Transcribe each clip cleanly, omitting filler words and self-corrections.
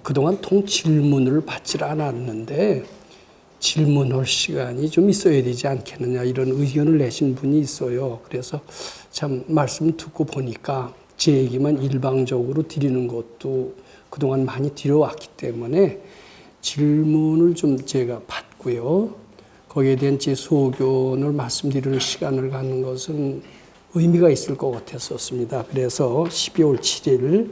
그동안 통 질문을 받지 않았는데 질문할 시간이 좀 있어야 되지 않겠느냐 이런 의견을 내신 분이 있어요. 그래서 참 말씀 듣고 보니까 제 얘기만 일방적으로 드리는 것도 그동안 많이 드려왔기 때문에 질문을 좀 제가 받고요. 거기에 대한 제 소견을 말씀드리는 시간을 갖는 것은 의미가 있을 것 같았었습니다. 그래서 12월 7일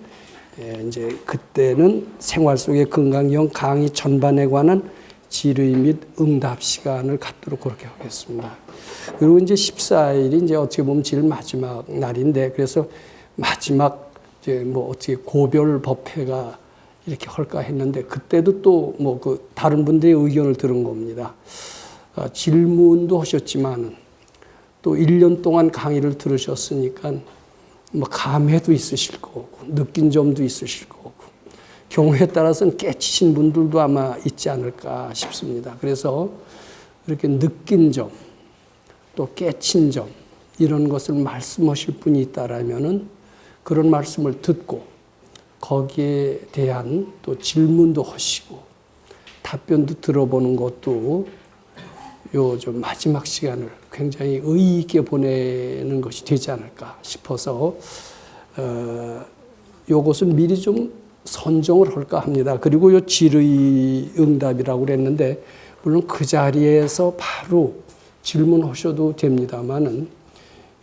이제 그때는 생활 속의 건강형 강의 전반에 관한 질의 및 응답 시간을 갖도록 그렇게 하겠습니다. 그리고 이제 14일이 이제 어떻게 보면 제일 마지막 날인데 그래서 마지막 이제 뭐 어떻게 고별 법회가 이렇게 할까 했는데 그때도 또 뭐 그 다른 분들의 의견을 들은 겁니다. 질문도 하셨지만은 또 1년 동안 강의를 들으셨으니까 뭐 감회도 있으실 거고 느낀 점도 있으실 거고 경우에 따라서는 깨치신 분들도 아마 있지 않을까 싶습니다. 그래서 이렇게 느낀 점, 또 깨친 점 이런 것을 말씀하실 분이 있다라면은 그런 말씀을 듣고 거기에 대한 또 질문도 하시고 답변도 들어보는 것도 요 좀 마지막 시간을 굉장히 의의 있게 보내는 것이 되지 않을까 싶어서 요것은 미리 좀 선정을 할까 합니다. 그리고 요 질의 응답이라고 그랬는데 물론 그 자리에서 바로 질문하셔도 됩니다만은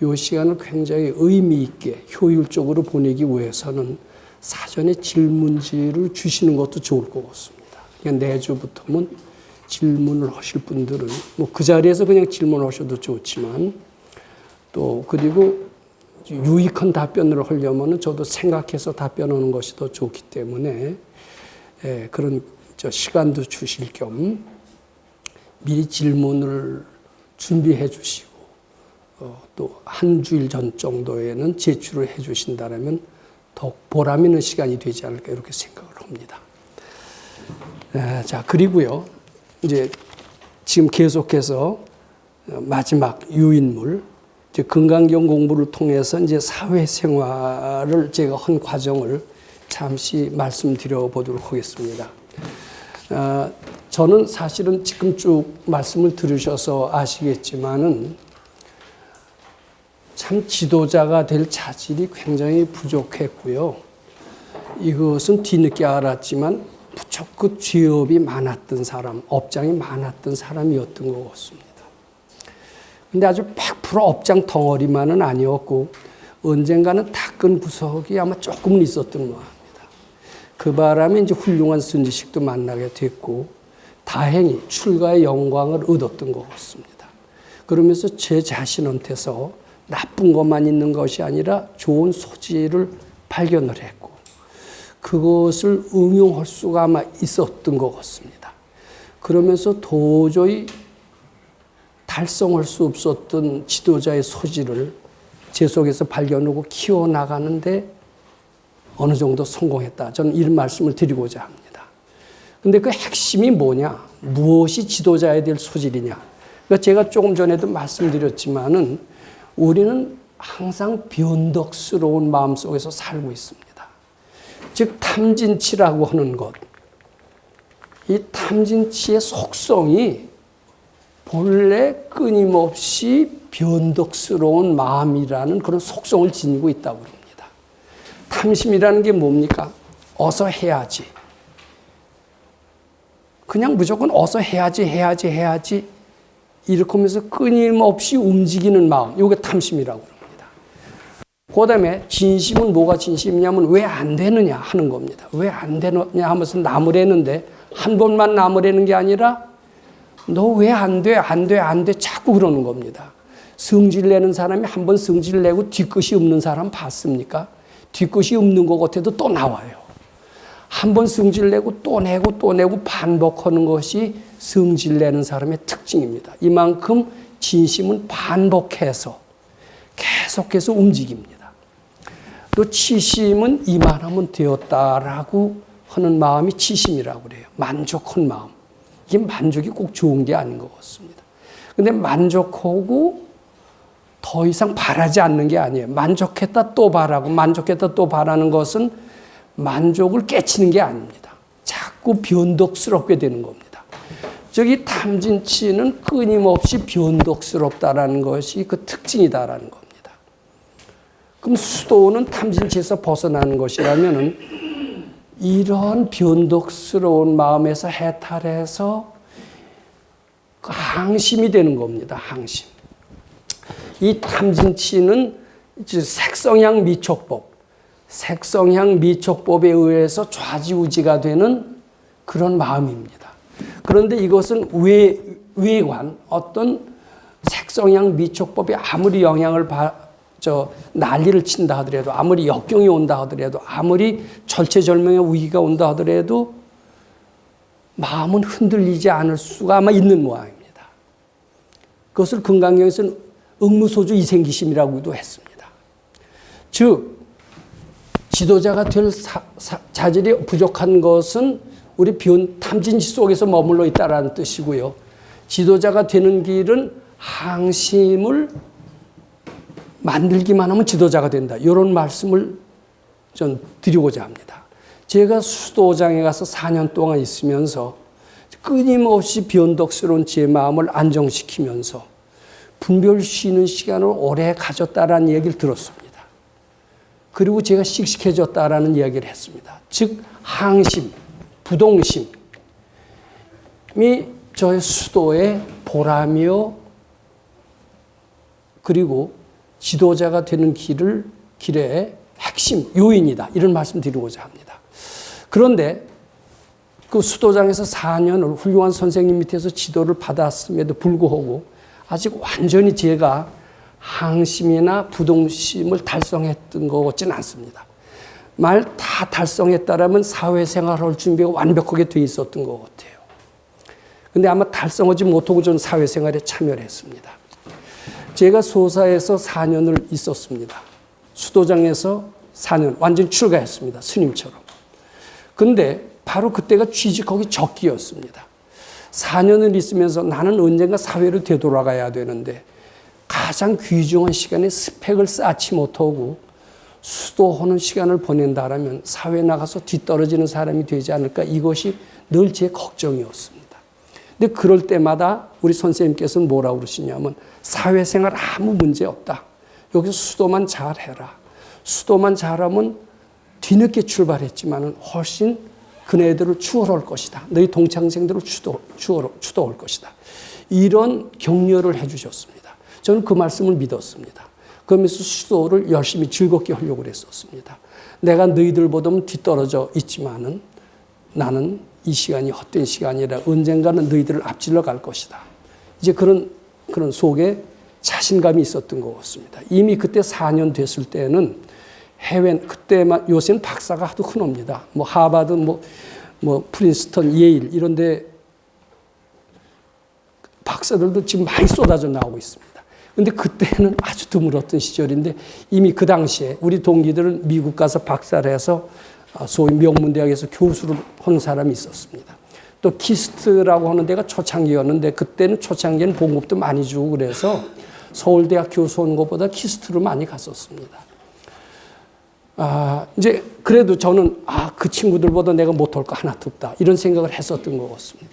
요 시간을 굉장히 의미 있게 효율적으로 보내기 위해서는 사전에 질문지를 주시는 것도 좋을 것 같습니다. 그냥 내주부터는 질문을 하실 분들은 뭐 그 자리에서 그냥 질문하셔도 좋지만 또 그리고 유익한 답변을 하려면은 저도 생각해서 답변하는 것이 더 좋기 때문에 그런 시간도 주실 겸 미리 질문을 준비해 주시고 또 한 주일 전 정도에는 제출을 해 주신다면 더 보람 있는 시간이 되지 않을까 이렇게 생각을 합니다. 자, 그리고요. 이제 지금 계속해서 마지막 유인물, 이제 건강경 공부를 통해서 이제 사회생활을 제가 한 과정을 잠시 말씀드려 보도록 하겠습니다. 저는 사실은 지금 쭉 말씀을 들으셔서 아시겠지만은 참 지도자가 될 자질이 굉장히 부족했고요. 이것은 뒤늦게 알았지만 무척 그 취업이 많았던 사람, 업장이 많았던 사람이었던 것 같습니다. 근데 아주 100% 업장 덩어리만은 아니었고 언젠가는 닦은 구석이 아마 조금은 있었던 것 같습니다. 그 바람에 이제 훌륭한 선지식도 만나게 됐고 다행히 출가의 영광을 얻었던 것 같습니다. 그러면서 제 자신한테서 나쁜 것만 있는 것이 아니라 좋은 소질을 발견을 했고 그것을 응용할 수가 아마 있었던 것 같습니다. 그러면서 도저히 달성할 수 없었던 지도자의 소질을 제 속에서 발견하고 키워나가는데 어느 정도 성공했다. 저는 이런 말씀을 드리고자 합니다. 근데 그 핵심이 뭐냐? 무엇이 지도자에 될 소질이냐? 그러니까 제가 조금 전에도 말씀드렸지만은 우리는 항상 변덕스러운 마음 속에서 살고 있습니다. 즉 탐진치라고 하는 것, 이 탐진치의 속성이 본래 끊임없이 변덕스러운 마음이라는 그런 속성을 지니고 있다고 합니다. 탐심이라는 게 뭡니까? 어서 해야지. 그냥 무조건 어서 해야지 이렇게 하면서 끊임없이 움직이는 마음, 이게 탐심이라고 합니다. 그 다음에 진심은 뭐가 진심이냐면 왜 안 되느냐 하는 겁니다. 왜 안 되느냐 하면서 나무래는데 한 번만 나무래는 게 아니라 너 왜 안 돼 자꾸 그러는 겁니다. 성질 내는 사람이 한 번 성질 내고 뒤끝이 없는 사람 봤습니까? 뒤끝이 없는 것 같아도 또 나와요. 한 번 성질 내고 또 내고 반복하는 것이 성질 내는 사람의 특징입니다. 이만큼 진심은 반복해서 계속해서 움직입니다. 또 치심은 이만하면 되었다라고 하는 마음이 치심이라고 그래요. 만족한 마음. 이게 만족이 꼭 좋은 게 아닌 것 같습니다. 근데 만족하고 더 이상 바라지 않는 게 아니에요. 만족했다 또 바라고 만족했다 또 바라는 것은 만족을 깨치는 게 아닙니다. 자꾸 변덕스럽게 되는 겁니다. 저기 탐진치는 끊임없이 변덕스럽다라는 것이 그 특징이다라는 겁니다. 그럼 수도는 탐진치에서 벗어나는 것이라면은 이런 변덕스러운 마음에서 해탈해서 그 항심이 되는 겁니다. 항심. 이 탐진치는 색성향 미촉법, 색성향 미촉법에 의해서 좌지우지가 되는 그런 마음입니다. 그런데 이것은 외관, 어떤 색성향 미촉법이 아무리 영향을 난리를 친다 하더라도, 아무리 역경이 온다 하더라도, 아무리 절체절명의 위기가 온다 하더라도 마음은 흔들리지 않을 수가 아마 있는 모양입니다. 그것을 금강경에서는 응무소주 이생기심이라고도 했습니다. 즉 지도자가 될 자질이 부족한 것은 우리 탐진치 속에서 머물러 있다라는 뜻이고요. 지도자가 되는 길은 항심을 만들기만 하면 지도자가 된다. 이런 말씀을 좀 드리고자 합니다. 제가 수도장에 가서 4년 동안 있으면서 끊임없이 변덕스러운 제 마음을 안정시키면서 분별 쉬는 시간을 오래 가졌다라는 얘기를 들었습니다. 그리고 제가 씩씩해졌다라는 이야기를 했습니다. 즉 항심, 부동심이 저의 수도의 보람이요 그리고 지도자가 되는 길의 핵심, 요인이다. 이런 말씀 드리고자 합니다. 그런데 그 수도장에서 4년을 훌륭한 선생님 밑에서 지도를 받았음에도 불구하고 아직 완전히 제가 항심이나 부동심을 달성했던 것 같지는 않습니다. 말 다 달성했다라면 사회생활할 준비가 완벽하게 돼 있었던 것 같아요. 근데 아마 달성하지 못하고 저는 사회생활에 참여를 했습니다. 제가 소사에서 4년을 있었습니다. 수도장에서 4년 완전히 출가했습니다. 스님처럼. 근데 바로 그때가 취직하기 적기였습니다. 4년을 있으면서 나는 언젠가 사회로 되돌아가야 되는데 가장 귀중한 시간에 스펙을 쌓지 못하고 수도하는 시간을 보낸다라면 사회에 나가서 뒤떨어지는 사람이 되지 않을까, 이것이 늘 제 걱정이었습니다. 근데 그럴 때마다 우리 선생님께서는 뭐라고 그러시냐면 사회생활 아무 문제 없다. 여기서 수도만 잘해라. 수도만 잘하면 뒤늦게 출발했지만 훨씬 그네들을 추월할 것이다. 너희 동창생들을 추도할 것이다. 이런 격려를 해주셨습니다. 저는 그 말씀을 믿었습니다. 그러면서 수도를 열심히 즐겁게 하려고 했었습니다. 내가 너희들보다는 뒤떨어져 있지만은 나는 이 시간이 헛된 시간이라 언젠가는 너희들을 앞질러 갈 것이다. 이제 그런 속에 자신감이 있었던 것 같습니다. 이미 그때 4년 됐을 때는 그때만, 요새는 박사가 하도 흔합니다. 뭐 하버드, 프린스턴, 예일 이런데 박사들도 지금 많이 쏟아져 나오고 있습니다. 근데 그때는 아주 드물었던 시절인데 이미 그 당시에 우리 동기들은 미국 가서 박사를 해서 소위 명문대학에서 교수를 하는 사람이 있었습니다. 또 키스트라고 하는 데가 초창기였는데 그때는 초창기에는 봉급도 많이 주고 그래서 서울대학 교수 하는 것보다 키스트로 많이 갔었습니다. 이제 그래도 저는 그 친구들보다 내가 못할 거 하나도 없다. 이런 생각을 했었던 것 같습니다.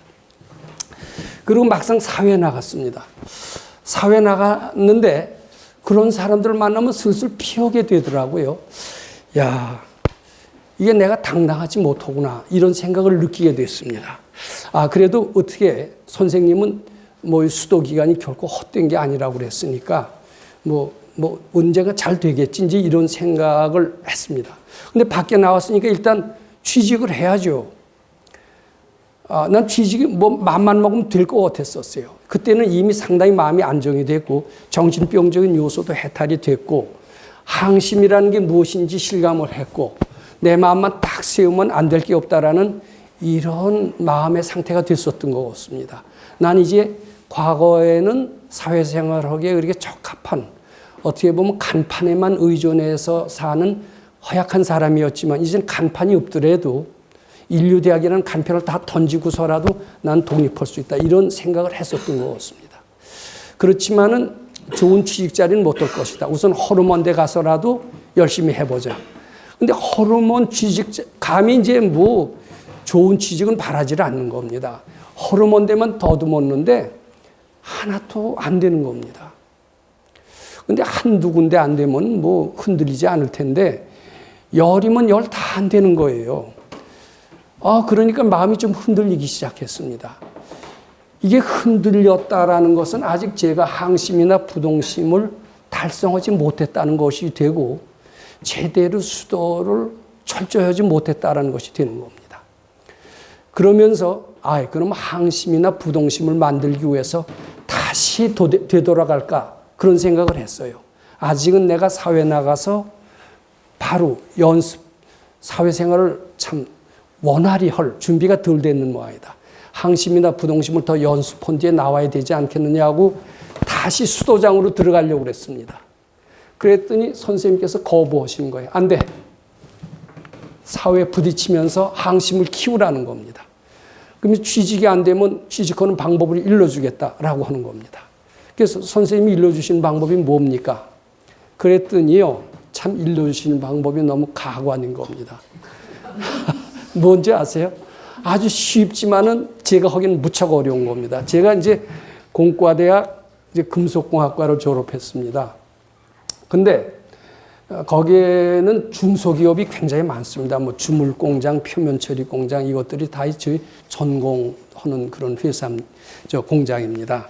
그리고 막상 사회에 나갔습니다. 사회에 나갔는데 그런 사람들을 만나면 슬슬 피하게 되더라고요. 야, 이게 내가 당당하지 못하구나. 이런 생각을 느끼게 됐습니다. 그래도 어떻게 선생님은 수도 기간이 결코 헛된 게 아니라고 그랬으니까 언제가 잘 되겠지 이제 이런 생각을 했습니다. 근데 밖에 나왔으니까 일단 취직을 해야죠. 난 취직이 맘만 먹으면 될 것 같았었어요. 그때는 이미 상당히 마음이 안정이 됐고 정신병적인 요소도 해탈이 됐고 항심이라는 게 무엇인지 실감을 했고 내 마음만 딱 세우면 안 될 게 없다라는 이런 마음의 상태가 됐었던 것 같습니다. 난 이제 과거에는 사회생활하기에 그렇게 적합한, 어떻게 보면 간판에만 의존해서 사는 허약한 사람이었지만 이제는 간판이 없더라도 인류대학이라는 간판을 다 던지고서라도 난 독립할 수 있다. 이런 생각을 했었던 것 같습니다. 그렇지만은 좋은 취직 자리는 못 될 것이다. 우선 호르몬대 가서라도 열심히 해보자. 근데 호르몬 취직, 감히 이제 좋은 취직은 바라지를 않는 겁니다. 호르몬 되면 더듬었는데 하나도 안 되는 겁니다. 근데 한두 군데 안 되면 뭐 흔들리지 않을 텐데 열이면 열 다 안 되는 거예요. 그러니까 마음이 좀 흔들리기 시작했습니다. 이게 흔들렸다라는 것은 아직 제가 항심이나 부동심을 달성하지 못했다는 것이 되고 제대로 수도를 철저히 하지 못했다는 것이 되는 겁니다. 그러면서 그럼 항심이나 부동심을 만들기 위해서 다시 되돌아갈까 그런 생각을 했어요. 아직은 내가 사회 나가서 바로 사회생활을 참 원활히 할 준비가 덜 됐는 모양이다. 항심이나 부동심을 더 연습한 뒤에 나와야 되지 않겠느냐고 다시 수도장으로 들어가려고 그랬습니다. 그랬더니 선생님께서 거부하시는 거예요. 안 돼. 사회에 부딪히면서 항심을 키우라는 겁니다. 그러면 취직이 안 되면 취직하는 방법을 일러주겠다라고 하는 겁니다. 그래서 선생님이 일러주신 방법이 뭡니까? 그랬더니요, 참 일러주시는 방법이 너무 가관인 겁니다. 뭔지 아세요? 아주 쉽지만은 제가 하기는 무척 어려운 겁니다. 제가 이제 공과대학 금속공학과를 졸업했습니다. 근데 거기에는 중소기업이 굉장히 많습니다. 뭐 주물공장, 표면처리공장 이것들이 다 저희 전공하는 그런 회사, 공장입니다.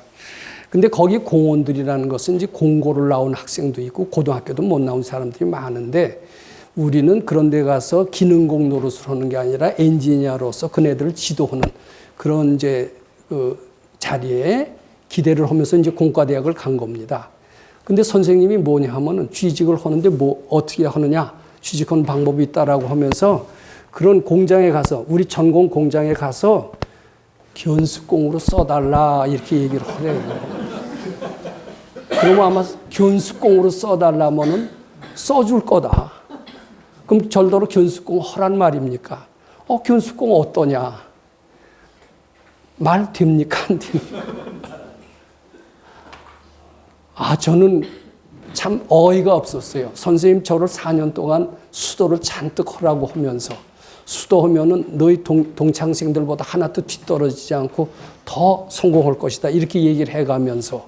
근데 거기 공원들이라는 것은 이제 공고를 나온 학생도 있고 고등학교도 못 나온 사람들이 많은데 우리는 그런 데 가서 기능공 노릇을 하는 게 아니라 엔지니어로서 그네들을 지도하는 그런 이제 그 자리에 기대를 하면서 이제 공과대학을 간 겁니다. 근데 선생님이 뭐냐 하면은 취직을 하는데 뭐 어떻게 하느냐, 취직하는 방법이 있다라고 하면서 그런 공장에 가서 우리 전공 공장에 가서 견습공으로 써달라 이렇게 얘기를 하래요. 그러면 아마 견습공으로 써달라면은 써줄 거다. 그럼 절대로 견습공 허란 말입니까? 견습공 어떠냐? 말 됩니까? 안 됩니까? 저는 참 어이가 없었어요. 선생님 저를 4년 동안 수도를 잔뜩 하라고 하면서 수도하면은 너희 동창생들보다 하나도 뒤떨어지지 않고 더 성공할 것이다. 이렇게 얘기를 해가면서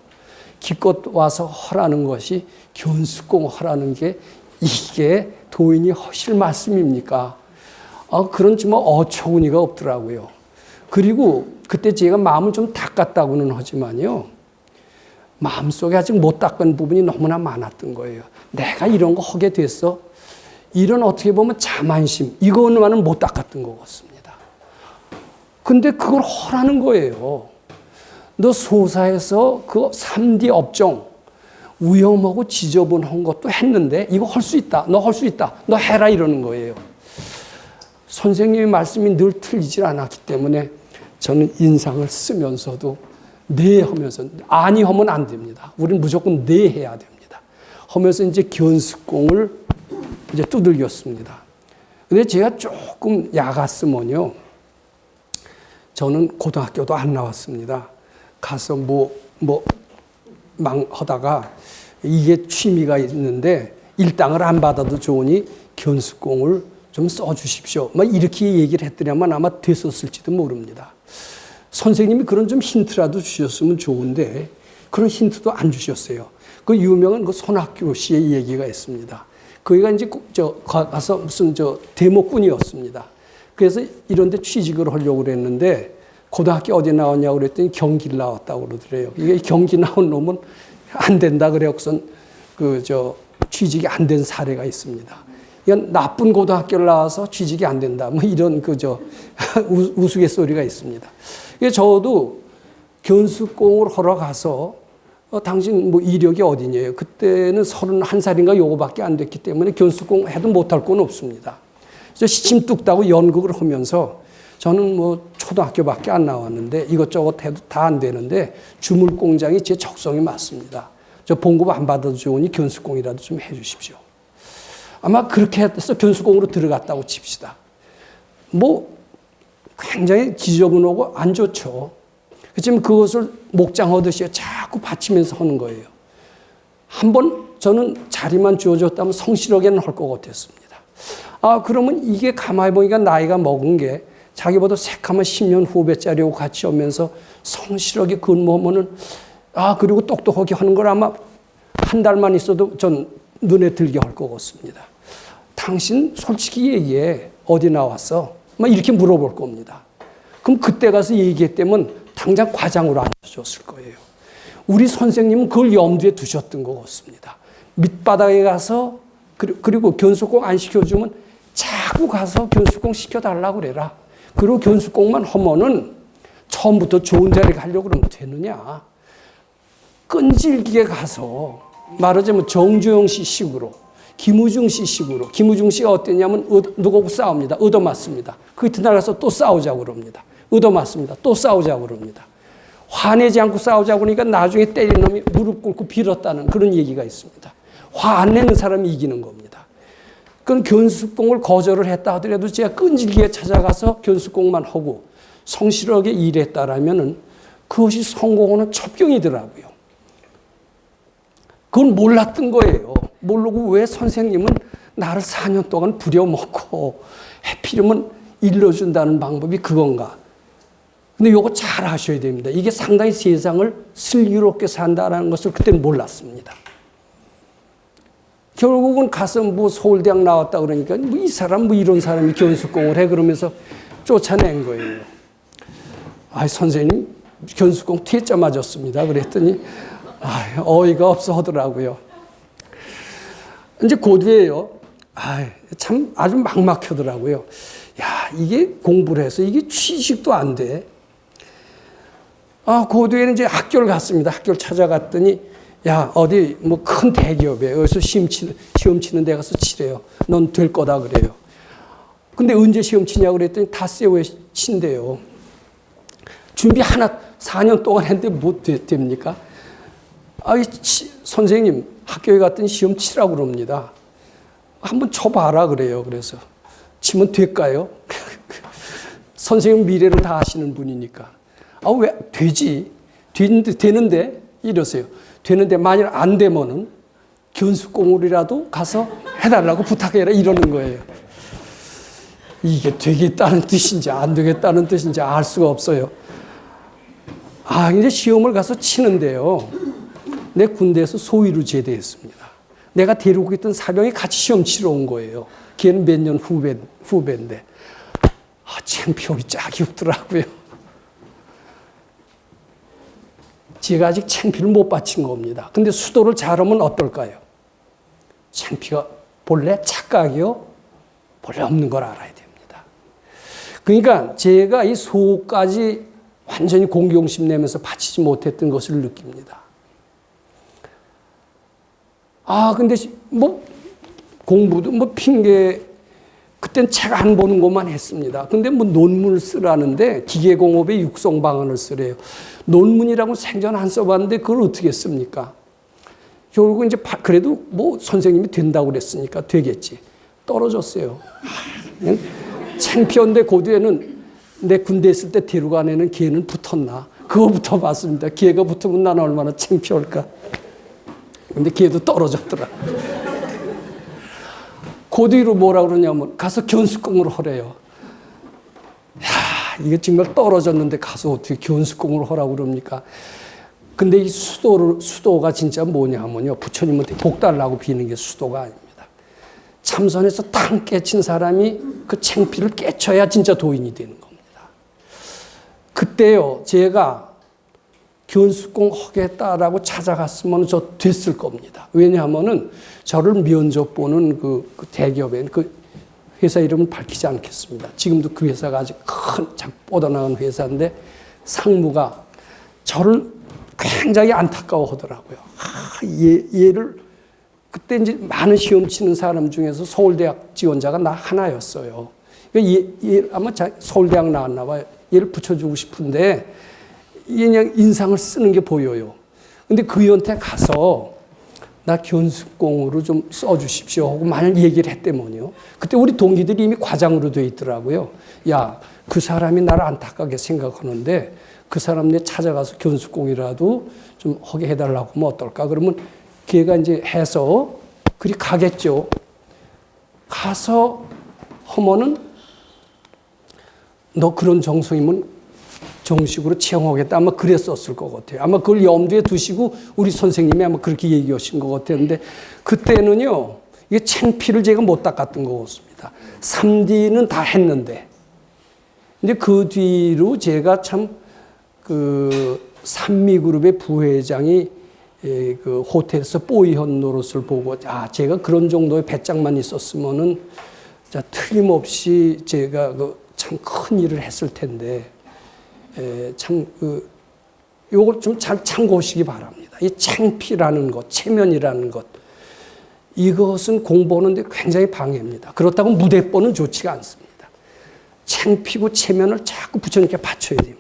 기껏 와서 하라는 것이 견습공 하라는 게 이게 도인이 하실 말씀입니까? 그런 좀 어처구니가 없더라고요. 그리고 그때 제가 마음을 좀 닦았다고는 하지만요. 마음속에 아직 못 닦은 부분이 너무나 많았던 거예요. 내가 이런 거 하게 됐어. 이런 어떻게 보면 자만심, 이거만은 못 닦았던 것 같습니다. 근데 그걸 하라는 거예요. 너 소사에서 그 3D 업종, 위험하고 지저분한 것도 했는데 이거 할 수 있다. 너 할 수 있다. 너 해라 이러는 거예요. 선생님의 말씀이 늘 틀리질 않았기 때문에 저는 인상을 쓰면서도 네 하면서 아니 하면 안 됩니다. 우리는 무조건 네 해야 됩니다. 하면서 이제 견습공을 이제 두들겼습니다. 근데 제가 조금 야갔으면요. 저는 고등학교도 안 나왔습니다. 가서 하다가 이게 취미가 있는데 일당을 안 받아도 좋으니 견습공을 좀 써주십시오. 이렇게 얘기를 했더니만 아마 됐었을지도 모릅니다. 선생님이 그런 좀 힌트라도 주셨으면 좋은데 그런 힌트도 안 주셨어요. 그 유명한 그 손학규 씨의 얘기가 있습니다. 거기가 이제 가서 무슨 대목꾼이었습니다. 그래서 이런 데 취직을 하려고 그랬는데 고등학교 어디 나왔냐고 그랬더니 경기를 나왔다고 그러더래요. 이게 경기 나온 놈은 안 된다 그래갖고선 취직이 안 된 사례가 있습니다. 이건 나쁜 고등학교를 나와서 취직이 안 된다. 이런 우스갯소리가 있습니다. 저도 견습공을 하러 가서 당신 이력이 어디냐요? 그때는 31살인가 요거밖에 안 됐기 때문에 견습공 해도 못할 건 없습니다. 시침 뚝 따고 연극을 하면서 저는 초등학교밖에 안 나왔는데 이것저것 해도 다 안 되는데 주물공장이 제 적성에 맞습니다. 저 봉급 안 받아도 좋으니 견습공이라도 좀 해 주십시오. 아마 그렇게 해서 견습공으로 들어갔다고 칩시다. 굉장히 지저분하고 안 좋죠. 그렇지만 그것을 목장하듯이 자꾸 받치면서 하는 거예요. 한번 저는 자리만 주어졌다면 성실하게는 할 것 같았습니다. 그러면 이게 가만히 보니까 나이가 먹은 게 자기보다 새카만 10년 후배짜리하고 같이 오면서 성실하게 근무하면은, 그리고 똑똑하게 하는 걸 아마 한 달만 있어도 전 눈에 들게 할 것 같습니다. 당신 솔직히 얘기해. 어디 나왔어? 막 이렇게 물어볼 겁니다. 그럼 그때 가서 얘기했다면 당장 과장으로 앉아줬을 거예요. 우리 선생님은 그걸 염두에 두셨던 것 같습니다. 밑바닥에 가서 그리고 견수공 안 시켜주면 자꾸 가서 견수공 시켜달라고 그래라. 그리고 견수공만 하면은 처음부터 좋은 자리 가려고 그러면 되느냐. 끈질기게 가서 말하자면 정주영 씨 식으로, 김우중 씨 식으로. 김우중 씨가 어땠냐면 누구하고 싸웁니다. 얻어맞습니다. 그 이튿날 가서 또 싸우자고 그럽니다. 얻어맞습니다. 또 싸우자고 그럽니다. 화내지 않고 싸우자고 그러니까 나중에 때린 놈이 무릎 꿇고 빌었다는 그런 얘기가 있습니다. 화 안 내는 사람이 이기는 겁니다. 그건 견수공을 거절을 했다 하더라도 제가 끈질기게 찾아가서 견수공만 하고 성실하게 일했다라면은 그것이 성공하는 첩경이더라고요. 그건 몰랐던 거예요. 모르고 왜 선생님은 나를 4년 동안 부려먹고 해피려면 일러준다는 방법이 그건가. 근데 이거 잘 아셔야 됩니다. 이게 상당히 세상을 슬기롭게 산다는 것을 그때는 몰랐습니다. 결국은 가서 뭐 서울대학 나왔다 그러니까 뭐 이 사람 뭐 이런 사람이 견수공을 해 그러면서 쫓아낸 거예요. 선생님 견수공 퇴짜 맞았습니다. 그랬더니 어이가 없어 하더라고요. 이제 고두에요. 참 아주 막막하더라고요. 이게 공부를 해서 이게 취직도 안 돼. 고두에는 이제 학교를 갔습니다. 학교를 찾아갔더니 어디 뭐 큰 대기업에 여기서 시험 치는 데 가서 치래요. 넌 될 거다 그래요. 근데 언제 시험 치냐고 그랬더니 닷새우에 친대요. 준비 하나 4년 동안 했는데 못 됩니까? 선생님 학교에 갔더니 시험 치라고 그럽니다. 한번 쳐봐라 그래요. 그래서 치면 될까요? 선생님 미래를 다 아시는 분이니까. 왜 되지? 되는데 이러세요. 되는데 만일 안 되면은 견수공으로라도 가서 해달라고 부탁해라 이러는 거예요. 이게 되겠다는 뜻인지 안 되겠다는 뜻인지 알 수가 없어요. 이제 시험을 가서 치는데요. 내 군대에서 소위로 제대했습니다. 내가 데리고 있던 사병이 같이 시험 치러 온 거예요. 걔는 몇 년 후배인데. 창피하기 짝이 없더라고요. 제가 아직 창피를 못 받친 겁니다. 근데 수도를 잘하면 어떨까요? 창피가 본래 착각이요? 본래 없는 걸 알아야 됩니다. 그러니까 제가 이 소까지 완전히 공경심 내면서 바치지 못했던 것을 느낍니다. 근데 뭐 공부도 뭐 핑계, 그땐 책 안 보는 것만 했습니다. 근데 뭐 논문을 쓰라는데 기계공업의 육성 방안을 쓰래요. 논문이라고 생전 안 써봤는데 그걸 어떻게 씁니까? 결국 이제 그래도 뭐 선생님이 된다고 그랬으니까 되겠지. 떨어졌어요. 창피한데 고두에는 내 군대 있을 때 데려간 애는 걔는 붙었나? 그거부터 봤습니다. 걔가 붙으면 나는 얼마나 창피할까? 근데 걔도 떨어졌더라. 그 뒤로 뭐라 그러냐면 가서 견수공을 하래요. 이게 정말 떨어졌는데 가서 어떻게 견수공을 하라고 그럽니까? 근데 이 수도가 진짜 뭐냐면요. 부처님한테 복 달라고 비는 게 수도가 아닙니다. 참선에서 탕 깨친 사람이 그 창피를 깨쳐야 진짜 도인이 되는 겁니다. 그때요. 제가 견수공 하겠다라고 찾아갔으면 저 됐을 겁니다. 왜냐하면은 저를 면접 보는 그 대기업에 그 회사 이름은 밝히지 않겠습니다. 지금도 그 회사가 아주 큰 뻗어나간 회사인데 상무가 저를 굉장히 안타까워 하더라고요. 얘를 그때 이제 많은 시험 치는 사람 중에서 서울대학 지원자가 나 하나였어요. 그러니까 얘 아마 서울대학 나왔나 봐요. 얘를 붙여주고 싶은데 그냥 인상을 쓰는 게 보여요. 근데 그한테 가서 나 견수공으로 좀 써주십시오 하고 만약 얘기를 했다면요. 그때 우리 동기들이 이미 과장으로 돼 있더라고요. 그 사람이 나를 안타깝게 생각하는데 그 사람 내 찾아가서 견수공이라도 좀 하게 해달라고 하면 어떨까? 그러면 걔가 이제 해서 그리 가겠죠. 가서 하면은 너 그런 정성이면 정식으로 채용하겠다. 아마 그랬었을 것 같아요. 아마 그걸 염두에 두시고 우리 선생님이 아마 그렇게 얘기하신 것 같았는데 그때는요. 이게 창피를 제가 못 닦았던 것 같습니다. 3D는 다 했는데. 근데 그 뒤로 제가 참 그 산미그룹의 부회장이 그 호텔에서 뽀이현 노릇을 보고 제가 그런 정도의 배짱만 있었으면은 틀림없이 제가 참 큰 일을 했을 텐데 요걸 좀 잘 참고하시기 바랍니다. 이 창피라는 것, 체면이라는 것 이것은 공부하는데 굉장히 방해입니다. 그렇다고 무대뽀는 좋지가 않습니다. 창피고 체면을 자꾸 부처님께 바쳐야 됩니다.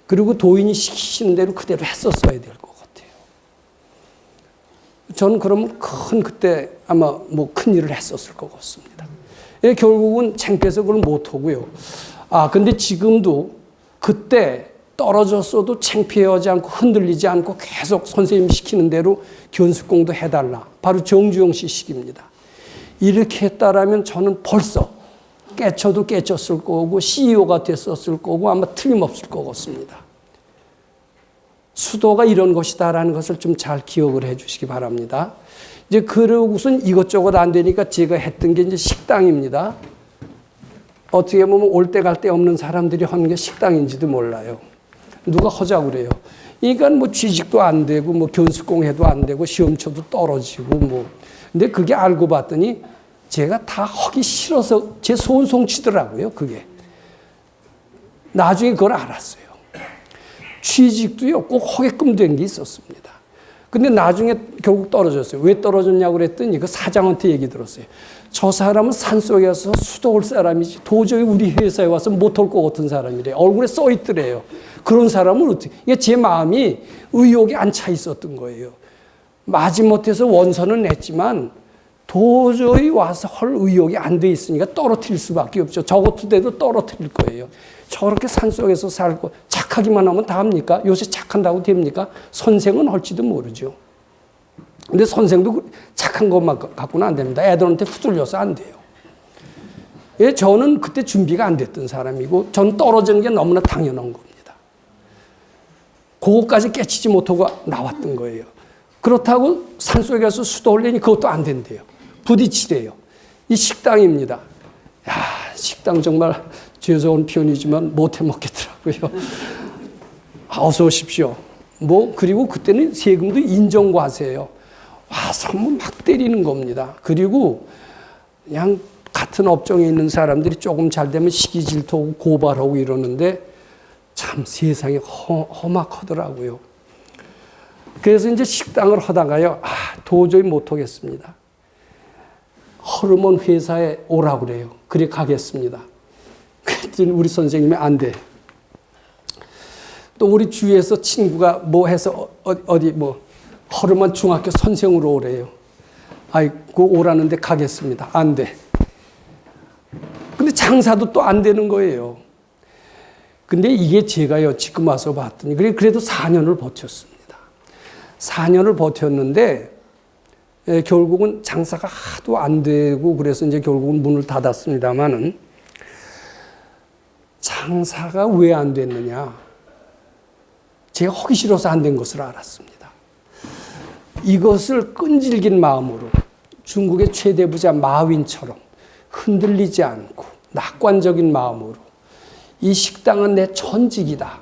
그리고 도인이 시키시는 대로 그대로 했었어야 될 것 같아요. 저는 그러면 그때 아마 큰 일을 했었을 것 같습니다. 결국은 창피해서 그걸 못하고요. 근데 지금도 그때 떨어졌어도 창피하지 않고 흔들리지 않고 계속 선생님 시키는 대로 견습공도 해달라. 바로 정주영 씨 식입니다. 이렇게 했다라면 저는 벌써 깨쳐도 깨쳤을 거고 CEO가 됐었을 거고 아마 틀림없을 것 같습니다. 수도가 이런 것이다라는 것을 좀 잘 기억을 해 주시기 바랍니다. 이제 그러고선 이것저것 안 되니까 제가 했던 게 이제 식당입니다. 어떻게 보면 올 때 갈 데 없는 사람들이 하는 게 식당인지도 몰라요. 누가 하자고 그래요. 그러니까 취직도 안 되고 견습공 해도 안 되고 시험쳐도 떨어지고 근데 그게 알고 봤더니 제가 다 하기 싫어서 제 손송치더라고요, 그게. 나중에 그걸 알았어요. 취직도요, 꼭 하게끔 된 게 있었습니다. 근데 나중에 결국 떨어졌어요. 왜 떨어졌냐고 그랬더니 그 사장한테 얘기 들었어요. 저 사람은 산속에서 수도올 사람이지 도저히 우리 회사에 와서 못할 것 같은 사람이래요. 얼굴에 써 있더래요. 그런 사람은 어떻게. 이게 제 마음이 의욕이 안 차 있었던 거예요. 마지못해서 원서는 냈지만 도저히 와서 할 의욕이 안 돼 있으니까 떨어뜨릴 수밖에 없죠. 저것도 돼도 떨어뜨릴 거예요. 저렇게 산속에서 살고 착하기만 하면 다 합니까? 요새 착한다고 됩니까? 선생은 할지도 모르죠. 근데 선생도 착한 것만 갖고는 안 됩니다. 애들한테 휘둘려서 안 돼요. 저는 그때 준비가 안 됐던 사람이고 전 떨어지는 게 너무나 당연한 겁니다. 그거까지 깨치지 못하고 나왔던 거예요. 그렇다고 산속에 가서 수도 올리니 그것도 안 된대요. 부딪히래요. 이 식당입니다. 식당 정말 죄송한 표현이지만 못해 먹겠더라고요. 어서 오십시오. 그리고 그때는 세금도 인정과세예요. 와서 막 때리는 겁니다. 그리고 그냥 같은 업종에 있는 사람들이 조금 잘 되면 시기 질투하고 고발하고 이러는데 참 세상이 험악하더라고요. 그래서 이제 식당을 하다가요. 도저히 못하겠습니다. 호르몬 회사에 오라고 그래요. 그래 가겠습니다. 그랬더니 우리 선생님이 안 돼. 또 우리 주위에서 친구가 해서 어디 호르몬 중학교 선생으로 오래요. 아이고 오라는데 가겠습니다. 안 돼. 근데 장사도 또 안 되는 거예요. 근데 이게 제가요 지금 와서 봤더니 그래도 4년을 버텼습니다. 4년을 버텼는데 결국은 장사가 하도 안 되고 그래서 이제 결국은 문을 닫았습니다만은 장사가 왜 안 됐느냐? 제가 하기 싫어서 안 된 것을 알았습니다. 이것을 끈질긴 마음으로 중국의 최대 부자 마윈처럼 흔들리지 않고 낙관적인 마음으로 이 식당은 내 전직이다.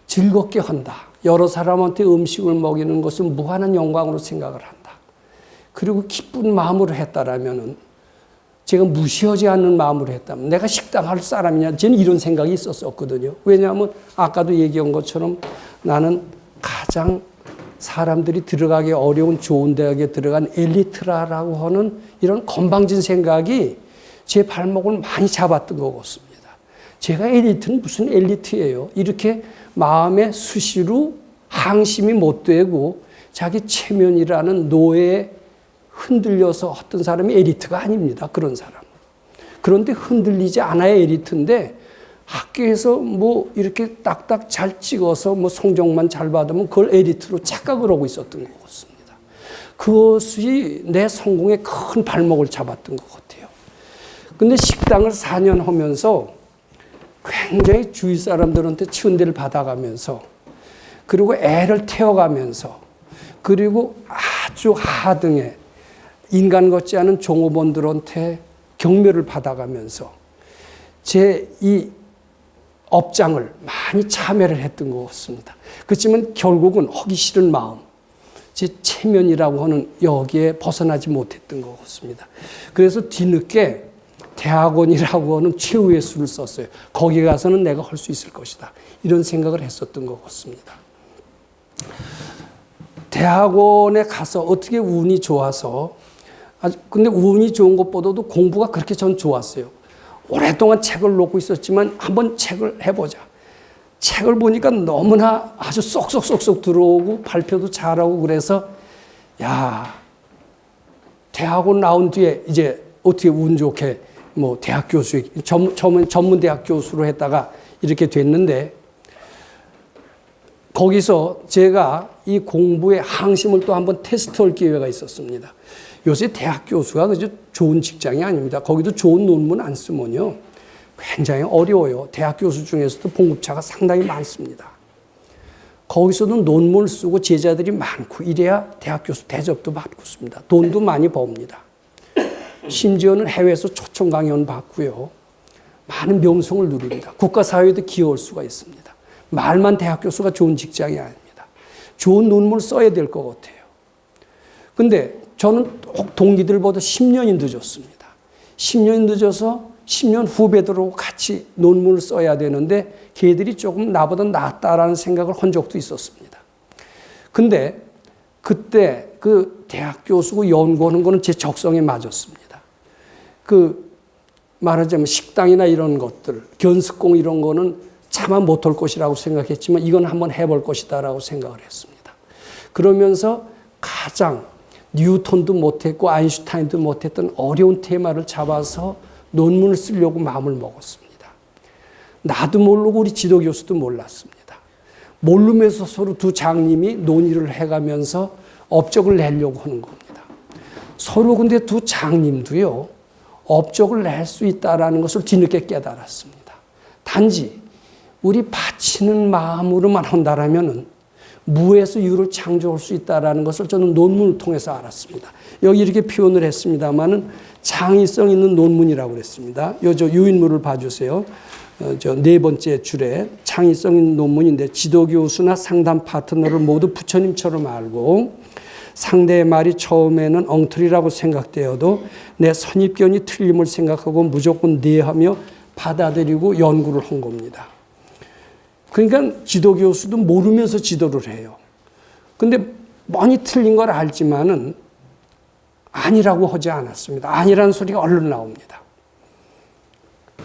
즐겁게 한다. 여러 사람한테 음식을 먹이는 것을 무한한 영광으로 생각을 한다. 그리고 기쁜 마음으로 했다라면은 제가 무시하지 않는 마음으로 했다면 내가 식당 할 사람이냐 저는 이런 생각이 있었거든요. 왜냐하면 아까도 얘기한 것처럼 나는 가장 사람들이 들어가기 어려운 좋은 대학에 들어간 엘리트라고 하는 이런 건방진 생각이 제 발목을 많이 잡았던 것 같습니다. 제가 엘리트는 무슨 엘리트예요. 이렇게 마음에 수시로 항심이 못 되고 자기 체면이라는 노예에 흔들려서 어떤 사람이 엘리트가 아닙니다. 그런 사람. 그런데 흔들리지 않아야 엘리트인데 학교에서 이렇게 딱딱 잘 찍어서 성적만 잘 받으면 그걸 엘리트로 착각을 하고 있었던 것 같습니다. 그것이 내 성공에 큰 발목을 잡았던 것 같아요. 근데 식당을 4년 하면서 굉장히 주위 사람들한테 치운대를 받아가면서 그리고 애를 태워가면서 그리고 아주 하등에 인간 같지 않은 종업원들한테 경멸을 받아가면서 제 이 업장을 많이 참여를 했던 것 같습니다. 그렇지만 결국은 하기 싫은 마음, 제 체면이라고 하는 여기에 벗어나지 못했던 것 같습니다. 그래서 뒤늦게 대학원이라고 하는 최후의 수를 썼어요. 거기 가서는 내가 할 수 있을 것이다. 이런 생각을 했었던 것 같습니다. 대학원에 가서 어떻게 운이 좋아서, 근데 운이 좋은 것보다도 공부가 그렇게 전 좋았어요. 오랫동안 책을 놓고 있었지만 한번 책을 해보자. 책을 보니까 너무나 아주 쏙쏙쏙쏙 들어오고 발표도 잘하고 그래서 야, 대학원 나온 뒤에 이제 어떻게 운 좋게 뭐 대학 교수, 전문 대학 교수로 했다가 이렇게 됐는데 거기서 제가 이 공부의 항심을 또 한번 테스트할 기회가 있었습니다. 요새 대학 교수가 그저 좋은 직장이 아닙니다. 거기도 좋은 논문 안 쓰면요. 굉장히 어려워요. 대학 교수 중에서도 봉급차가 상당히 많습니다. 거기서도 논문을 쓰고 제자들이 많고 이래야 대학 교수 대접도 받고 있습니다. 돈도 많이 법니다. 심지어는 해외에서 초청 강연 받고요. 많은 명성을 누립니다. 국가사회에도 기여할 수가 있습니다. 말만 대학 교수가 좋은 직장이 아닙니다. 좋은 논문을 써야 될 것 같아요. 근데 저는 동기들보다 10년이 늦었습니다. 10년이 늦어서 10년 후배들하고 같이 논문을 써야 되는데 걔들이 조금 나보다 낫다라는 생각을 한 적도 있었습니다. 근데 그때 그 대학 교수고 연구하는 거는 제 적성에 맞았습니다. 말하자면 식당이나 이런 것들, 견습공 이런 거는 차마 못할 것이라고 생각했지만 이건 한번 해볼 것이다라고 생각을 했습니다. 그러면서 가장 뉴턴도 못했고 아인슈타인도 못했던 어려운 테마를 잡아서 논문을 쓰려고 마음을 먹었습니다. 나도 모르고 우리 지도교수도 몰랐습니다. 모르면서 서로 두 장님이 논의를 해가면서 업적을 내려고 하는 겁니다. 서로 근데 두 장님도요, 업적을 낼 수 있다는 것을 뒤늦게 깨달았습니다. 단지 우리 바치는 마음으로만 한다라면은 무에서 유를 창조할 수 있다는 것을 저는 논문을 통해서 알았습니다. 여기 이렇게 표현을 했습니다만은 창의성 있는 논문이라고 그랬습니다. 저 유인물을 봐주세요. 저 네 번째 줄에 창의성 있는 논문인데 지도교수나 상담 파트너를 모두 부처님처럼 알고 상대의 말이 처음에는 엉터리라고 생각되어도 내 선입견이 틀림을 생각하고 무조건 내하며 받아들이고 연구를 한 겁니다. 그러니까 지도교수도 모르면서 지도를 해요. 근데 많이 틀린 걸 알지만은 아니라고 하지 않았습니다. 아니라는 소리가 얼른 나옵니다.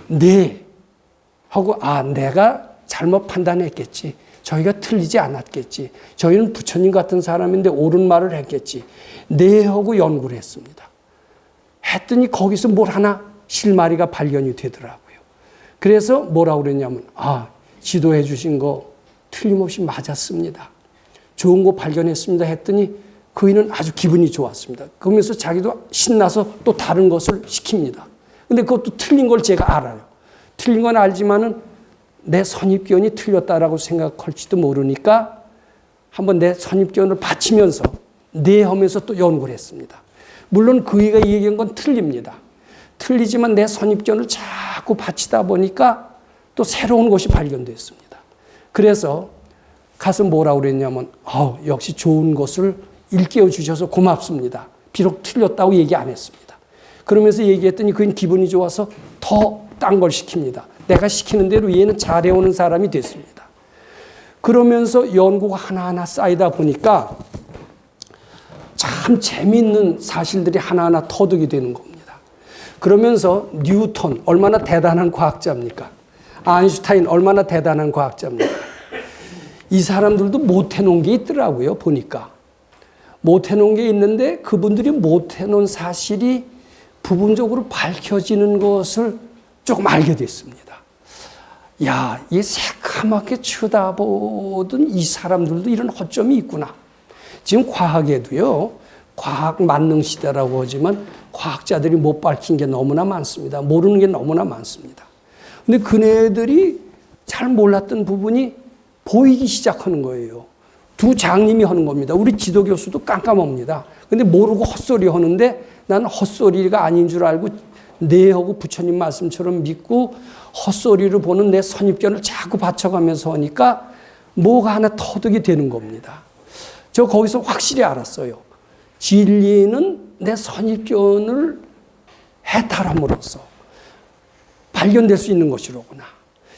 네 하고 내가 잘못 판단했겠지. 저희가 틀리지 않았겠지. 저희는 부처님 같은 사람인데 옳은 말을 했겠지. 네 하고 연구를 했습니다. 했더니 거기서 뭘 하나 실마리가 발견이 되더라고요. 그래서 뭐라고 그랬냐면 지도해 주신 거 틀림없이 맞았습니다. 좋은 거 발견했습니다 했더니 그이는 아주 기분이 좋았습니다. 그러면서 자기도 신나서 또 다른 것을 시킵니다. 근데 그것도 틀린 걸 제가 알아요. 틀린 건 알지만은 내 선입견이 틀렸다라고 생각할지도 모르니까 한번 내 선입견을 바치면서 네 하면서 또 연구를 했습니다. 물론 그이가 얘기한 건 틀립니다. 틀리지만 내 선입견을 자꾸 바치다 보니까 또 새로운 것이 발견됐습니다. 그래서 가서 뭐라고 그랬냐면 역시 좋은 것을 일깨워 주셔서 고맙습니다. 비록 틀렸다고 얘기 안 했습니다. 그러면서 얘기했더니 그는 기분이 좋아서 더 딴 걸 시킵니다. 내가 시키는 대로 얘는 잘해오는 사람이 됐습니다. 그러면서 연구가 하나하나 쌓이다 보니까 참 재미있는 사실들이 하나하나 터득이 되는 겁니다. 그러면서 뉴턴 얼마나 대단한 과학자입니까? 아인슈타인 얼마나 대단한 과학자입니까? 이 사람들도 못해놓은 게 있더라고요. 보니까. 못해놓은 게 있는데 그분들이 못해놓은 사실이 부분적으로 밝혀지는 것을 조금 알게 됐습니다. 이 새카맣게 쳐다보던 이 사람들도 이런 허점이 있구나. 지금 과학에도요. 과학 만능 시대라고 하지만 과학자들이 못 밝힌 게 너무나 많습니다. 모르는 게 너무나 많습니다. 근데 그네들이 잘 몰랐던 부분이 보이기 시작하는 거예요. 두 장님이 하는 겁니다. 우리 지도교수도 깜깜합니다. 근데 모르고 헛소리 하는데 나는 헛소리가 아닌 줄 알고 내하고 부처님 말씀처럼 믿고 헛소리를 보는 내 선입견을 자꾸 받쳐가면서 하니까 뭐가 하나 터득이 되는 겁니다. 저 거기서 확실히 알았어요. 진리는 내 선입견을 해탈함으로써 발견될 수 있는 것이로구나.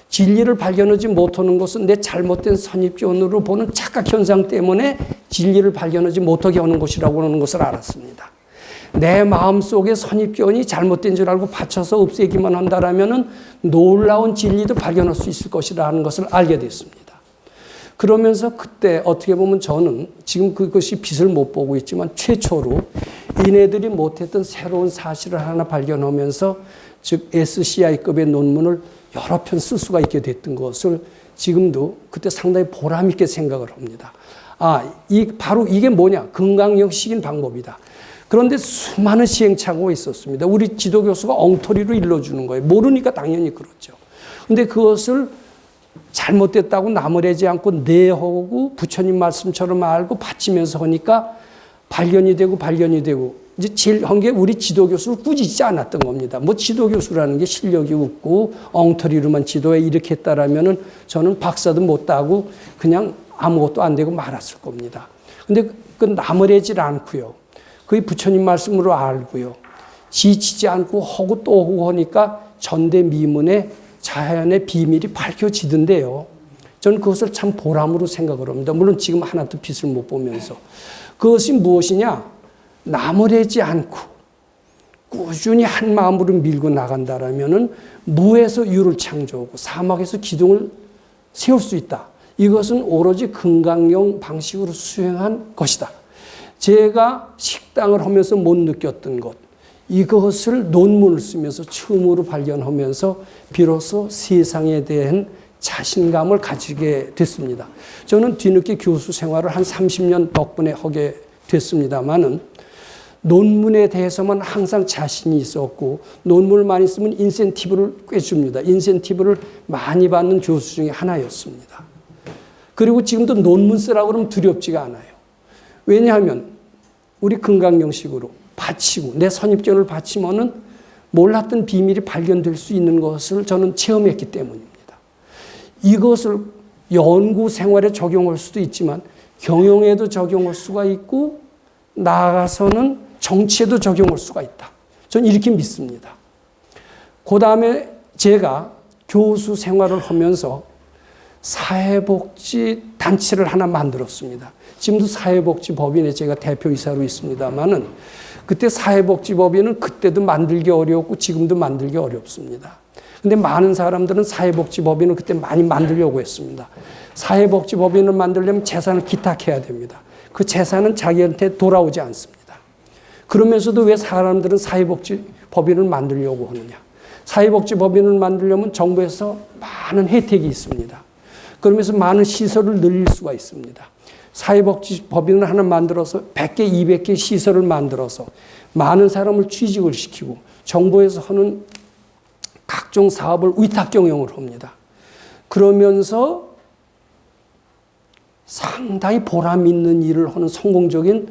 진리를 발견하지 못하는 것은 내 잘못된 선입견으로 보는 착각 현상 때문에 진리를 발견하지 못하게 하는 것이라고 하는 것을 알았습니다. 내 마음속에 선입견이 잘못된 줄 알고 받쳐서 없애기만 한다라면 놀라운 진리도 발견할 수 있을 것이라는 것을 알게 됐습니다. 그러면서 그때 어떻게 보면 저는 지금 그것이 빛을 못 보고 있지만 최초로 이네들이 못했던 새로운 사실을 하나 발견하면서 즉 SCI급의 논문을 여러 편 쓸 수가 있게 됐던 것을 지금도 그때 상당히 보람 있게 생각을 합니다. 바로 이게 뭐냐? 건강형 식인 방법이다. 그런데 수많은 시행착오가 있었습니다. 우리 지도교수가 엉터리로 일러주는 거예요. 모르니까 당연히 그렇죠. 근데 그것을 잘못됐다고 나무래지 않고 내하고 부처님 말씀처럼 알고 받치면서 하니까 발견이 되고 이제 제일 한 게 우리 지도교수를 꾸짖지 않았던 겁니다. 뭐 지도교수라는 게 실력이 없고 엉터리로만 지도에 이렇게 했다라면은 저는 박사도 못 따고 그냥 아무것도 안 되고 말았을 겁니다. 근데 그 나무래질 않고요. 그게 부처님 말씀으로 알고요. 지치지 않고 하고 또 하고 하니까 전대미문의 자연의 비밀이 밝혀지던데요. 저는 그것을 참 보람으로 생각을 합니다. 물론 지금 하나도 빛을 못 보면서. 그것이 무엇이냐? 나무래지 않고 꾸준히 한 마음으로 밀고 나간다라면은 무에서 유를 창조하고 사막에서 기둥을 세울 수 있다. 이것은 오로지 건강형 방식으로 수행한 것이다. 제가 식당을 하면서 못 느꼈던 것, 이것을 논문을 쓰면서 처음으로 발견하면서 비로소 세상에 대한 자신감을 가지게 됐습니다. 저는 뒤늦게 교수 생활을 한 30년 덕분에 하게 됐습니다만은 논문에 대해서만 항상 자신이 있었고 논문을 많이 쓰면 인센티브를 꽤 줍니다. 인센티브를 많이 받는 교수 중에 하나였습니다. 그리고 지금도 논문 쓰라고 그러면 두렵지가 않아요. 왜냐하면 우리 건강형식으로 바치고 내 선입견을 바치면은 몰랐던 비밀이 발견될 수 있는 것을 저는 체험했기 때문입니다. 이것을 연구 생활에 적용할 수도 있지만 경영에도 적용할 수가 있고 나아가서는 정치에도 적용할 수가 있다. 저는 이렇게 믿습니다. 그 다음에 제가 교수 생활을 하면서 사회복지 단체를 하나 만들었습니다. 지금도 사회복지법인에 제가 대표이사로 있습니다만은 그때 사회복지법인은 그때도 만들기 어려웠고 지금도 만들기 어렵습니다. 근데 많은 사람들은 사회복지법인을 그때 많이 만들려고 했습니다. 사회복지법인을 만들려면 재산을 기탁해야 됩니다. 그 재산은 자기한테 돌아오지 않습니다. 그러면서도 왜 사람들은 사회복지법인을 만들려고 하느냐? 사회복지법인을 만들려면 정부에서 많은 혜택이 있습니다. 그러면서 많은 시설을 늘릴 수가 있습니다. 사회복지법인을 하나 만들어서 100개, 200개 시설을 만들어서 많은 사람을 취직을 시키고 정부에서 하는 각종 사업을 위탁 경영을 합니다. 그러면서 상당히 보람 있는 일을 하는 성공적인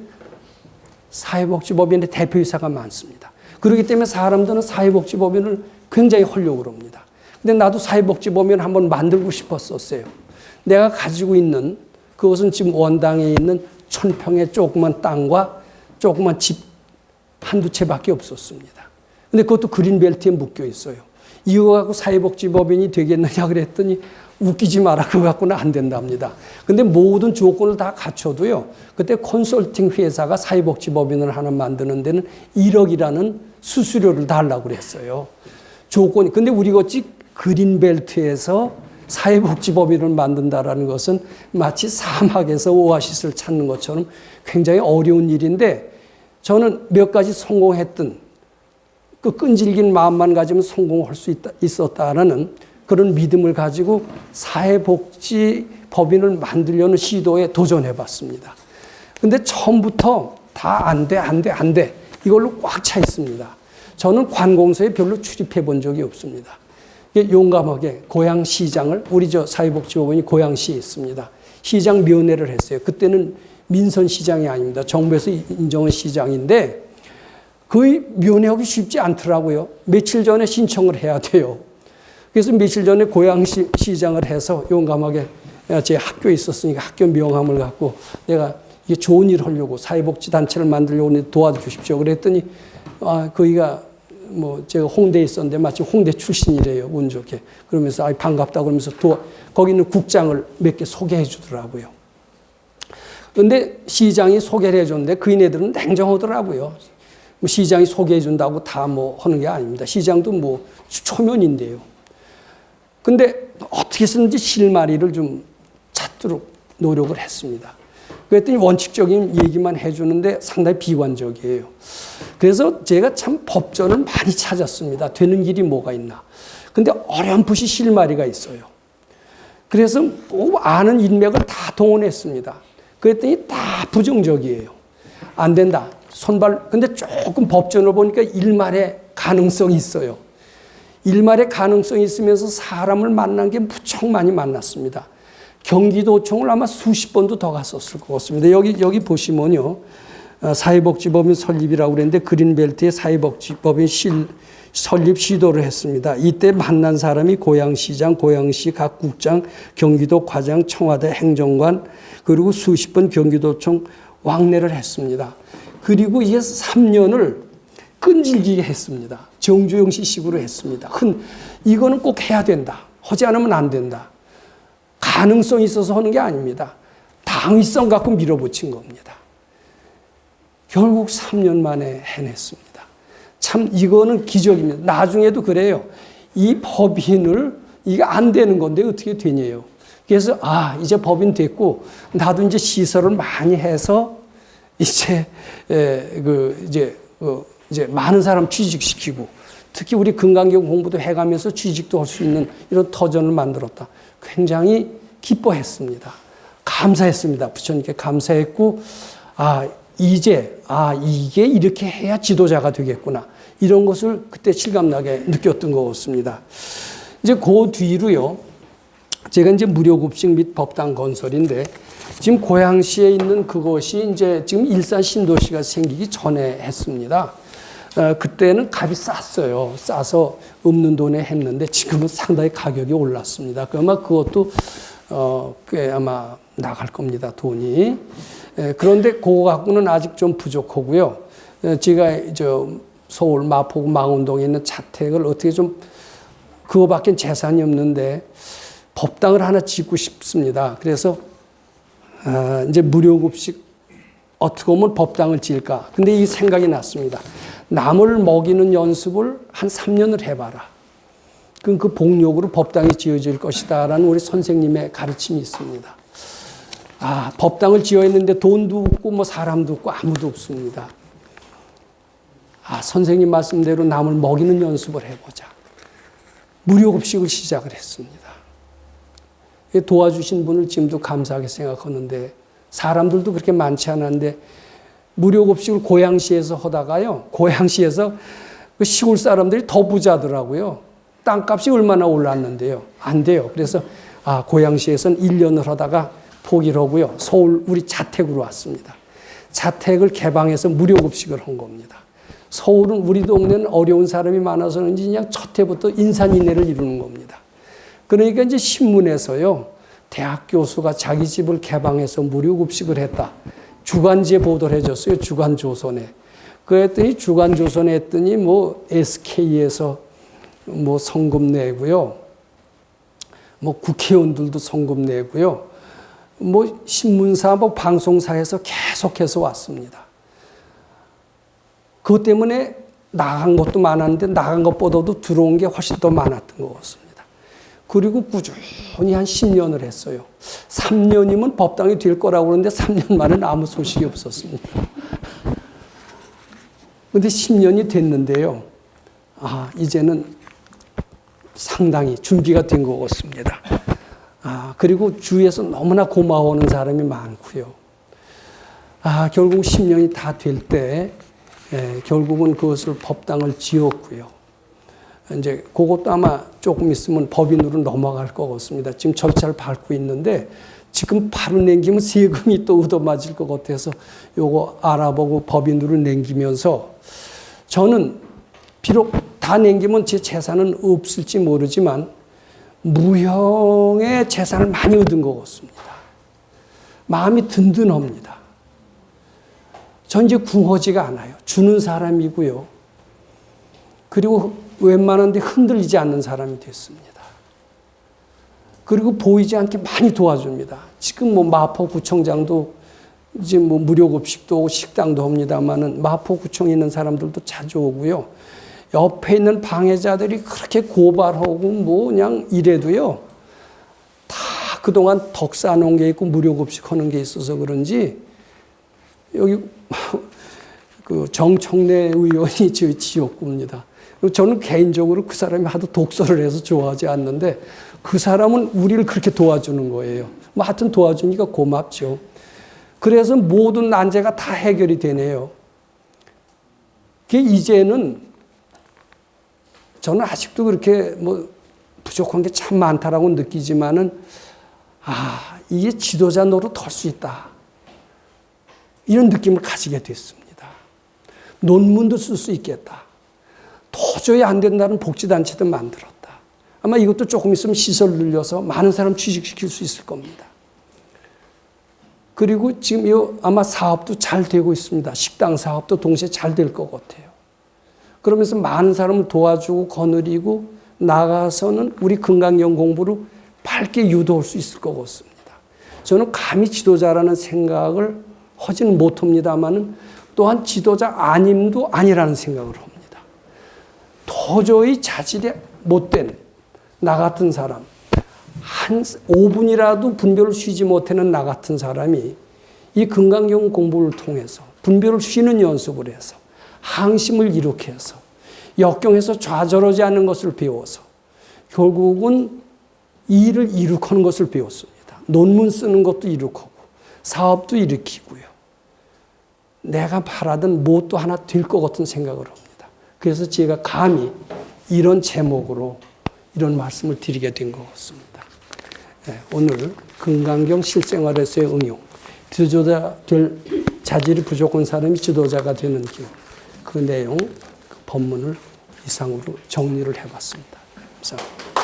사회복지법인의 대표이사가 많습니다. 그렇기 때문에 사람들은 사회복지법인을 굉장히 하려고 합니다. 근데 나도 사회복지법인을 한번 만들고 싶었었어요. 내가 가지고 있는 그것은 지금 원당에 있는 1000평의 조그만 땅과 조그만 집 한두 채밖에 없었습니다. 근데 그것도 그린벨트에 묶여 있어요. 이거 갖고 사회복지법인이 되겠느냐 그랬더니 웃기지 마라. 그거 갖고는 안 된답니다. 근데 모든 조건을 다 갖춰도요. 그때 컨설팅 회사가 사회복지법인을 하나 만드는 데는 1억이라는 수수료를 달라고 그랬어요. 조건이. 근데 우리가 어찌 그린벨트에서 사회복지법인을 만든다라는 것은 마치 사막에서 오아시스를 찾는 것처럼 굉장히 어려운 일인데 저는 몇 가지 성공했던 그 끈질긴 마음만 가지면 성공할 수 있었다라는 그런 믿음을 가지고 사회복지법인을 만들려는 시도에 도전해 봤습니다. 근데 처음부터 다 안 돼. 이걸로 꽉 차 있습니다. 저는 관공서에 별로 출입해 본 적이 없습니다. 용감하게 고양시장을, 우리 사회복지법원이 고양시에 있습니다. 시장 면회를 했어요. 그때는 민선시장이 아닙니다. 정부에서 인정한 시장인데 거의 면회하기 쉽지 않더라고요. 며칠 전에 신청을 해야 돼요. 그래서 며칠 전에 고양시장을 해서 용감하게 제 학교에 있었으니까 학교 명함을 갖고 내가 이게 좋은 일 하려고 사회복지단체를 만들려고 도와주십시오. 그랬더니 거기가 제가 홍대에 있었는데 마침 홍대 출신이래요. 운 좋게. 그러면서 반갑다 그러면서 거기 있는 국장을 몇 개 소개해 주더라고요. 그런데 시장이 소개를 해줬는데 그인애들은 냉정하더라고요. 시장이 소개해 준다고 다 하는 게 아닙니다. 시장도 초면인데요. 근데 어떻게 해서든지 실마리를 좀 찾도록 노력을 했습니다. 그랬더니 원칙적인 얘기만 해주는데 상당히 비관적이에요. 그래서 제가 참 법전을 많이 찾았습니다. 되는 길이 뭐가 있나. 근데 어렴풋이 실마리가 있어요. 그래서 아는 인맥을 다 동원했습니다. 그랬더니 다 부정적이에요. 안 된다. 근데 조금 법전을 보니까 일말의 가능성이 있어요. 일말의 가능성이 있으면서 사람을 만난 게 무척 많이 만났습니다. 경기도청을 아마 수십 번도 더 갔었을 것 같습니다. 여기 보시면요. 사회복지법인 설립이라고 그랬는데 그린벨트에 사회복지법인 설립 시도를 했습니다. 이때 만난 사람이 고양시장, 고양시 각 국장, 경기도 과장, 청와대 행정관, 그리고 수십 번 경기도청 왕래를 했습니다. 그리고 이게 3년을 끈질기게 했습니다. 정주영 씨 식으로 했습니다. 이거는 꼭 해야 된다. 하지 않으면 안 된다. 가능성이 있어서 하는 게 아닙니다. 당위성 갖고 밀어붙인 겁니다. 결국 3년 만에 해냈습니다. 참 이거는 기적입니다. 나중에도 그래요. 이 법인을 이게 안 되는 건데 어떻게 되냐요. 그래서 이제 법인 됐고 나도 이제 시설을 많이 해서 이제 많은 사람 취직시키고 특히 우리 근간경 공부도 해가면서 취직도 할 수 있는 이런 터전을 만들었다. 굉장히 기뻐했습니다. 감사했습니다. 부처님께 감사했고 이게 이렇게 해야 지도자가 되겠구나. 이런 것을 그때 실감나게 느꼈던 것 같습니다. 이제 그 뒤로요. 제가 이제 무료급식 및 법당 건설인데 지금 고양시에 있는 그것이 이제 지금 일산 신도시가 생기기 전에 했습니다. 그때는 값이 쌌어요. 싸서 없는 돈에 했는데 지금은 상당히 가격이 올랐습니다. 아마 그것도 꽤 아마 나갈 겁니다. 돈이. 그런데 그거 갖고는 아직 좀 부족하고요. 제가 서울 마포구 망원동에 있는 자택을 어떻게 좀 그거밖에 재산이 없는데 법당을 하나 짓고 싶습니다. 그래서 이제 무료급식 어떻게 하면 법당을 지을까. 근데 이 생각이 났습니다. 남을 먹이는 연습을 한 3년을 해봐라. 그 복력으로 법당이 지어질 것이다 라는 우리 선생님의 가르침이 있습니다. 법당을 지어야 했는데 돈도 없고 사람도 없고 아무도 없습니다. 선생님 말씀대로 남을 먹이는 연습을 해보자. 무료급식을 시작을 했습니다. 도와주신 분을 지금도 감사하게 생각하는데 사람들도 그렇게 많지 않았는데 무료급식을 고양시에서 하다가요. 고양시에서 그 시골 사람들이 더 부자더라고요. 땅값이 얼마나 올랐는데요. 안 돼요. 그래서 고양시에서는 1년을 하다가 포기를 하고요. 서울 우리 자택으로 왔습니다. 자택을 개방해서 무료급식을 한 겁니다. 서울은 우리 동네는 어려운 사람이 많아서 그런지 그냥 첫 해부터 인산인해를 이루는 겁니다. 그러니까 이제 신문에서요. 대학 교수가 자기 집을 개방해서 무료급식을 했다. 주간지에 보도를 해줬어요. 주간조선에. 그랬더니 주간조선에 했더니 SK에서 성금 내고요. 국회의원들도 성금 내고요. 신문사, 방송사에서 계속해서 왔습니다. 그것 때문에 나간 것도 많았는데 나간 것보다도 들어온 게 훨씬 더 많았던 것 같습니다. 그리고 꾸준히 한 10년을 했어요. 3년이면 법당이 될 거라고 그러는데 3년 만에는 아무 소식이 없었습니다. 그런데 10년이 됐는데요. 이제는 상당히 준비가 된 것 같습니다. 그리고 주위에서 너무나 고마워하는 사람이 많고요. 결국 10년이 다 될 때 결국은 그것을 법당을 지었고요. 이제 그것도 아마 조금 있으면 법인으로 넘어갈 것 같습니다. 지금 절차를 밟고 있는데 지금 바로 남기면 세금이 또 얻어맞을 것 같아서 요거 알아보고 법인으로 남기면서 저는 비록 다 남기면 제 재산은 없을지 모르지만 무형의 재산을 많이 얻은 것 같습니다. 마음이 든든합니다. 전 이제 궁하지가 않아요. 주는 사람이고요. 그리고 웬만한 데 흔들리지 않는 사람이 됐습니다. 그리고 보이지 않게 많이 도와줍니다. 지금 뭐 마포구청장도 이제 뭐 무료급식도 오고 식당도 합니다만은 마포구청에 있는 사람들도 자주 오고요. 옆에 있는 방해자들이 그렇게 고발하고 뭐 그냥 이래도요. 다 그동안 덕 쌓아놓은 게 있고 무료급식 하는 게 있어서 그런지 여기 그 정청래 의원이 저희 지역구입니다. 저는 개인적으로 그 사람이 하도 독서를 해서 좋아하지 않는데 그 사람은 우리를 그렇게 도와주는 거예요. 뭐 하여튼 도와주니까 고맙죠. 그래서 모든 난제가 다 해결이 되네요. 이제는 저는 아직도 그렇게 뭐 부족한 게 참 많다라고 느끼지만은 이게 지도자 노릇 할 수 있다. 이런 느낌을 가지게 됐습니다. 논문도 쓸 수 있겠다. 도저히 안 된다는 복지단체도 만들었다. 아마 이것도 조금 있으면 시설 늘려서 많은 사람 취직시킬 수 있을 겁니다. 그리고 지금 아마 사업도 잘 되고 있습니다. 식당 사업도 동시에 잘 될 것 같아요. 그러면서 많은 사람을 도와주고 거느리고 나가서는 우리 건강경 공부를 밝게 유도할 수 있을 것 같습니다. 저는 감히 지도자라는 생각을 하지는 못합니다만은 또한 지도자 아님도 아니라는 생각을 합니다. 도저히 자질이 못된 나 같은 사람, 한 5분이라도 분별을 쉬지 못하는 나 같은 사람이 이 건강경 공부를 통해서 분별을 쉬는 연습을 해서 항심을 일으켜서 역경에서 좌절하지 않는 것을 배워서 결국은 일을 일으키는 것을 배웠습니다. 논문 쓰는 것도 일으키고 사업도 일으키고요. 내가 바라던 무엇도 하나 될 것 같은 생각을 합니다. 그래서 제가 감히 이런 제목으로 이런 말씀을 드리게 된 것 같습니다. 오늘 건강경 실생활에서의 응용, 지도자 될 자질이 부족한 사람이 지도자가 되는 길, 그 내용, 그 본문을 이상으로 정리를 해봤습니다. 감사합니다.